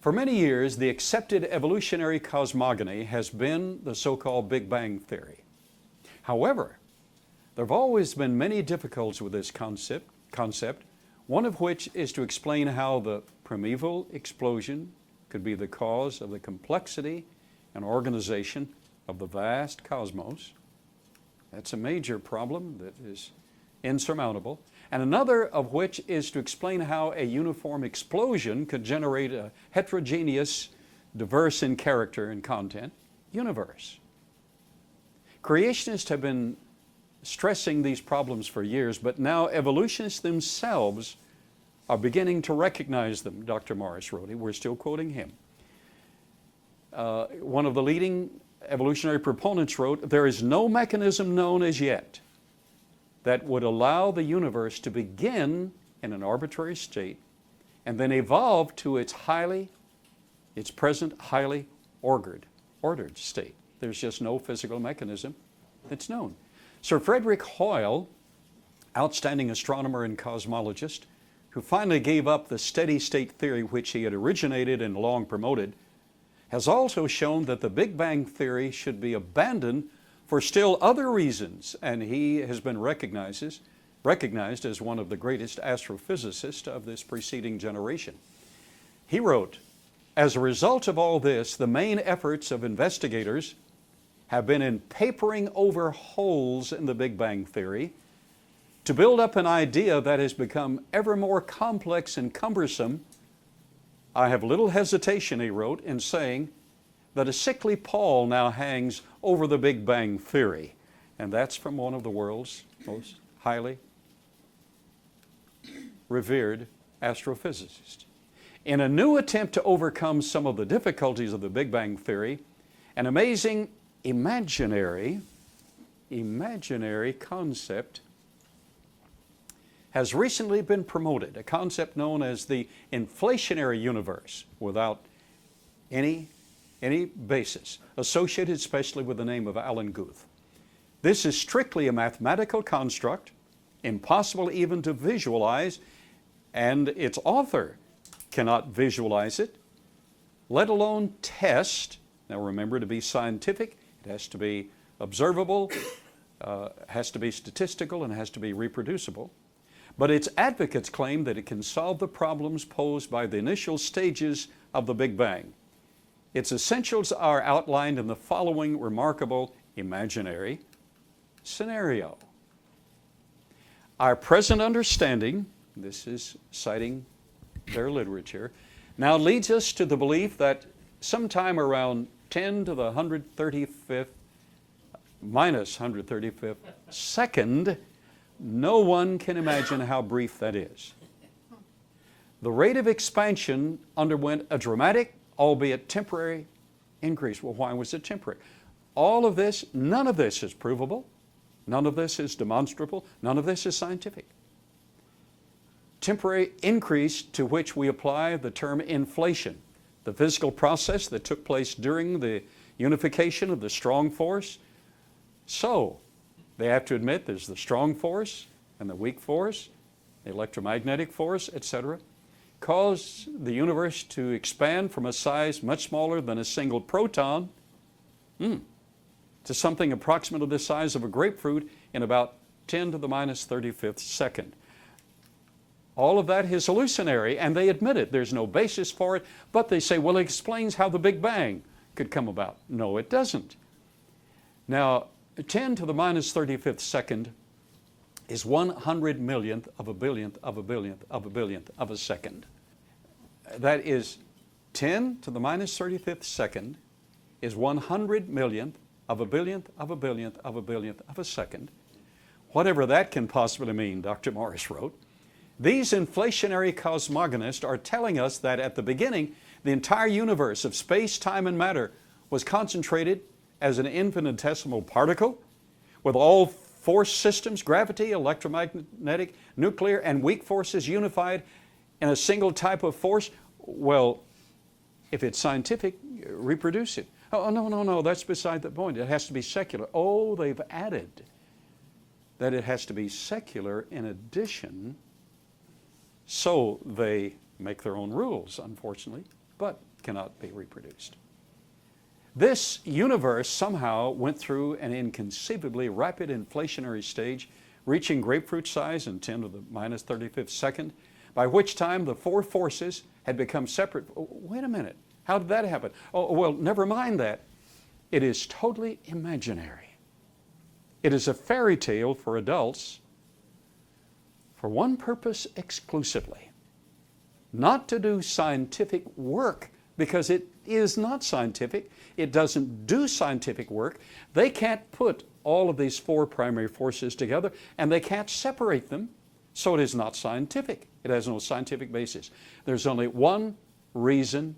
For many years, the accepted evolutionary cosmogony has been the so-called Big Bang Theory. However, there have always been many difficulties with this concept, one of which is to explain how the primeval explosion could be the cause of the complexity and organization of the vast cosmos. That's a major problem that is insurmountable. And another of which is to explain how a uniform explosion could generate a heterogeneous, diverse in character and content universe. Creationists have been stressing these problems for years, but now evolutionists themselves are beginning to recognize them, Dr. Morris wrote. We're still quoting him. One of the leading evolutionary proponents wrote, "There is no mechanism known as yet that would allow the universe to begin in an arbitrary state and then evolve to its present highly ordered state." There's just no physical mechanism that's known. Sir Frederick Hoyle, outstanding astronomer and cosmologist, who finally gave up the steady state theory which he had originated and long promoted, has also shown that the Big Bang Theory should be abandoned for still other reasons, and he has been recognized as one of the greatest astrophysicists of this preceding generation. He wrote, "As a result of all this, the main efforts of investigators have been in papering over holes in the Big Bang Theory to build up an idea that has become ever more complex and cumbersome. I have little hesitation," he wrote, "in saying that a sickly pall now hangs over the Big Bang Theory." And that's from one of the world's most highly revered astrophysicists. In a new attempt to overcome some of the difficulties of the Big Bang Theory, an amazing imaginary concept has recently been promoted, a concept known as the inflationary universe, without any basis, associated especially with the name of Alan Guth. This is strictly a mathematical construct, impossible even to visualize, and its author cannot visualize it, let alone test. Now remember, to be scientific, it has to be observable, has to be statistical, and has to be reproducible. But its advocates claim that it can solve the problems posed by the initial stages of the Big Bang. Its essentials are outlined in the following remarkable imaginary scenario. Our present understanding, this is citing their literature, now leads us to the belief that sometime around 10 to the 135th, minus 135th second, no one can imagine how brief that is. The rate of expansion underwent a dramatic, albeit temporary, increase. Well, why was it temporary? All of this, none of this is provable, none of this is demonstrable, none of this is scientific. Temporary increase to which we apply the term inflation, the physical process that took place during the unification of the strong force. So, they have to admit there's the strong force and the weak force, the electromagnetic force, etc., cause the universe to expand from a size much smaller than a single proton to something approximately the size of a grapefruit in about 10 to the minus 35th second. All of that is hallucinatory, and they admit it. There's no basis for it, but they say, well, it explains how the Big Bang could come about. No, it doesn't. Now, 10 to the minus 35th second is 100 millionth of a billionth of a billionth of a billionth of a second. That is 10 to the minus 35th second is 100 millionth of a billionth of a billionth of a billionth of a second. Whatever that can possibly mean, Dr. Morris wrote. These inflationary cosmogonists are telling us that at the beginning, the entire universe of space, time, and matter was concentrated as an infinitesimal particle with all force systems, gravity, electromagnetic, nuclear, and weak forces unified in a single type of force. Well, if it's scientific, reproduce it. Oh, no, that's beside the point. It has to be secular. Oh, they've added that it has to be secular in addition, so they make their own rules, unfortunately. But cannot be reproduced. This universe somehow went through an inconceivably rapid inflationary stage, reaching grapefruit size in 10 to the minus 35th second, by which time the four forces had become separate. Oh, wait a minute, how did that happen? Oh, well, never mind that. It is totally imaginary. It is a fairy tale for adults for one purpose exclusively: not to do scientific work, because it is not scientific. It doesn't do scientific work. They can't put all of these four primary forces together, and they can't separate them, so it is not scientific. It has no scientific basis. There's only one reason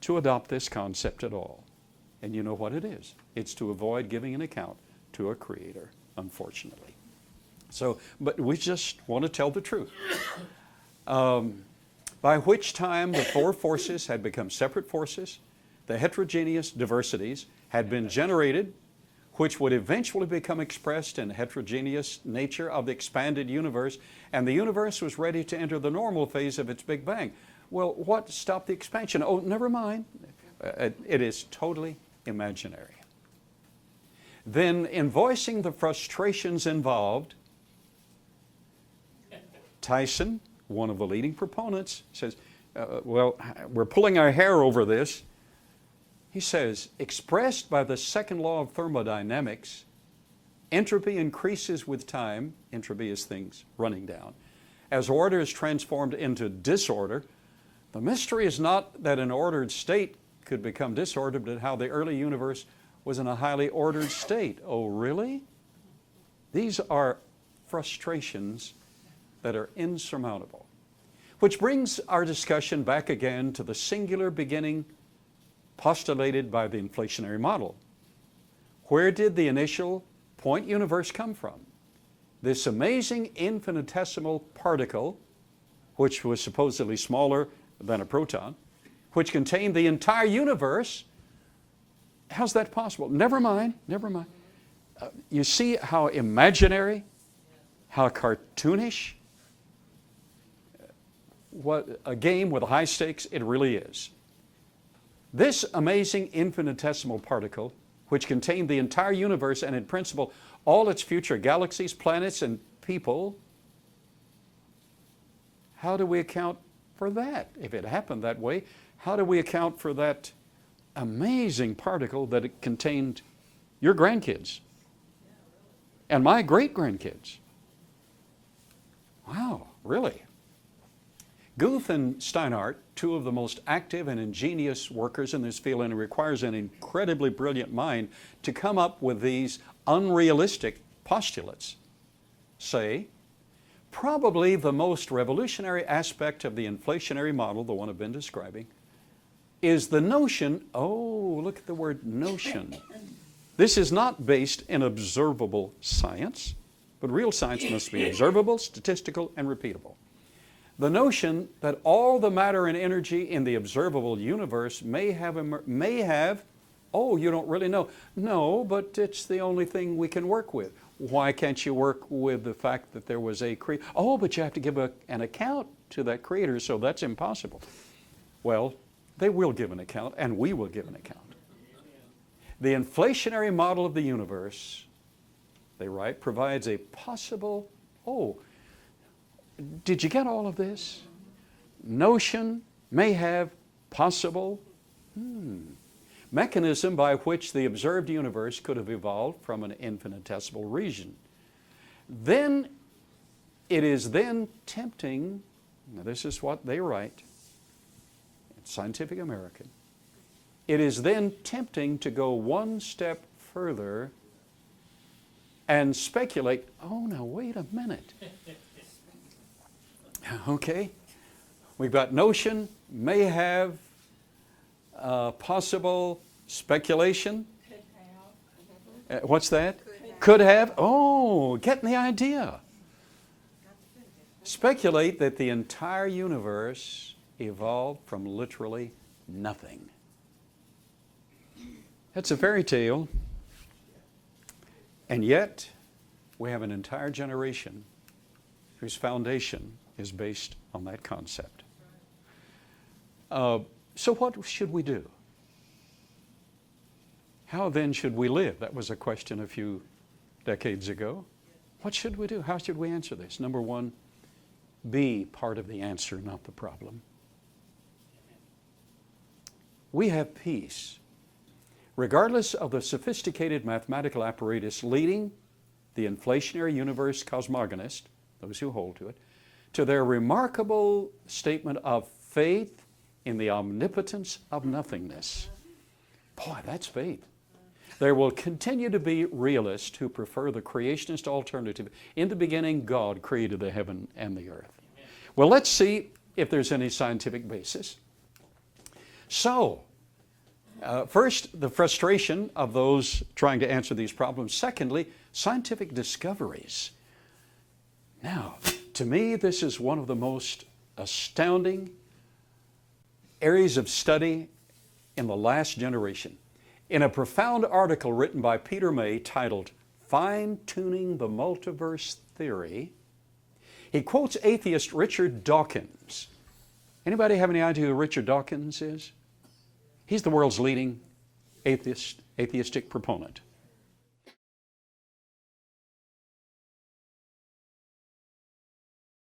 to adopt this concept at all, and you know what it is. It's to avoid giving an account to a creator, unfortunately. So, but we just want to tell the truth. By which time the four forces had become separate forces, the heterogeneous diversities had been generated, which would eventually become expressed in the heterogeneous nature of the expanded universe, and the universe was ready to enter the normal phase of its Big Bang. Well, what stopped the expansion? Oh, never mind. It is totally imaginary. Then, in voicing the frustrations involved, Tyson, one of the leading proponents, says, well, we're pulling our hair over this. He says, expressed by the second law of thermodynamics, entropy increases with time. Entropy is things running down. As order is transformed into disorder, the mystery is not that an ordered state could become disordered, but how the early universe was in a highly ordered state. Oh, really? These are frustrations that are insurmountable. Which brings our discussion back again to the singular beginning postulated by the inflationary model. Where did the initial point universe come from? This amazing infinitesimal particle, which was supposedly smaller than a proton, which contained the entire universe. How's that possible? Never mind, never mind. You see how imaginary, how cartoonish, what a game with high stakes it really is. This amazing infinitesimal particle, which contained the entire universe and in principle all its future galaxies, planets, and people, how do we account for that? If it happened that way, how do we account for that amazing particle that it contained your grandkids and my great-grandkids? Wow, really? Guth and Steinhardt, two of the most active and ingenious workers in this field, and it requires an incredibly brilliant mind to come up with these unrealistic postulates, say, probably the most revolutionary aspect of the inflationary model, the one I've been describing, is the notion, oh, look at the word notion. This is not based in observable science, but real science must be observable, statistical, and repeatable. The notion that all the matter and energy in the observable universe may have, oh, you don't really know. No, but it's the only thing we can work with. Why can't you work with the fact that there was a creator? Oh, but you have to give an account to that creator, so that's impossible. Well, they will give an account, and we will give an account. The inflationary model of the universe, they write, provides a possible, oh, did you get all of this? Notion, may have, possible, mechanism by which the observed universe could have evolved from an infinitesimal region. Then, it is then tempting, now this is what they write, in Scientific American, it is then tempting to go one step further and speculate, oh, now wait a minute. Okay, we've got notion, may have, possible, speculation. Could have. What's that? Could have. Oh, getting the idea. Speculate that the entire universe evolved from literally nothing. That's a fairy tale. And yet, we have an entire generation whose foundation is based on that concept. So what should we do? How then should we live? That was a question a few decades ago. What should we do? How should we answer this? Number one, be part of the answer, not the problem. We have peace. Regardless of the sophisticated mathematical apparatus leading the inflationary universe cosmogonists, those who hold to it, to their remarkable statement of faith in the omnipotence of nothingness. Boy, that's faith. There will continue to be realists who prefer the creationist alternative. In the beginning, God created the heaven and the earth. Well, let's see if there's any scientific basis. So, first, the frustration of those trying to answer these problems. Secondly, scientific discoveries. Now, to me, this is one of the most astounding areas of study in the last generation. In a profound article written by Peter May titled Fine-Tuning the Multiverse Theory, he quotes atheist Richard Dawkins. Anybody have any idea who Richard Dawkins is? He's the world's leading atheistic proponent.